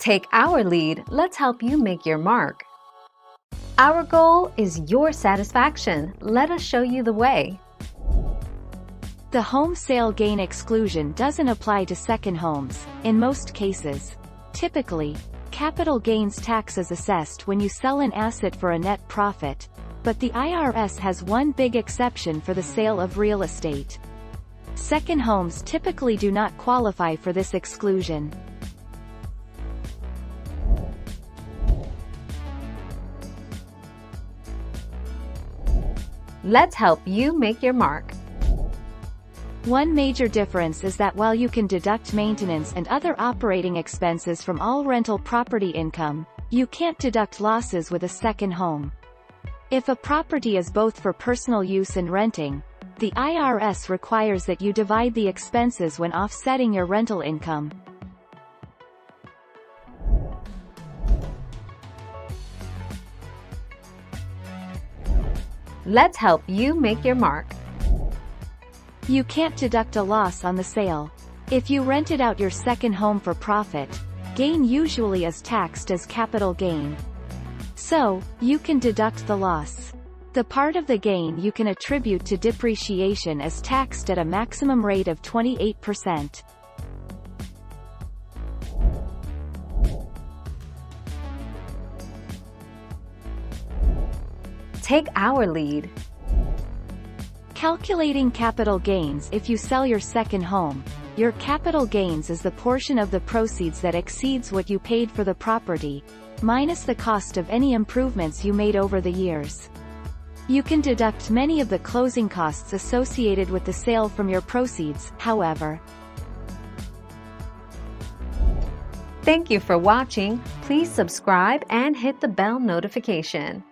Take our lead, let's help you make your mark. Our goal is your satisfaction. Let us show you the way. The home sale gain exclusion doesn't apply to second homes, in most cases. Typically, capital gains tax is assessed when you sell an asset for a net profit, but the IRS has one big exception for the sale of real estate. Second homes typically do not qualify for this exclusion. Let's help you make your mark. One major difference is that while you can deduct maintenance and other operating expenses from all rental property income, you can't deduct losses with a second home. If a property is both for personal use and renting, the IRS requires that you divide the expenses when offsetting your rental income. Let's help you make your mark. You can't deduct a loss on the sale. If you rented out your second home for profit, gain usually is taxed as capital gain. So, you can deduct the loss. The part of the gain you can attribute to depreciation is taxed at a maximum rate of 28%. Take our lead. Calculating capital gains. If you sell your second home, your capital gains is the portion of the proceeds that exceeds what you paid for the property, minus the cost of any improvements you made over the years. You can deduct many of the closing costs associated with the sale from your proceeds, however. Thank you for watching. Please subscribe and hit the bell notification.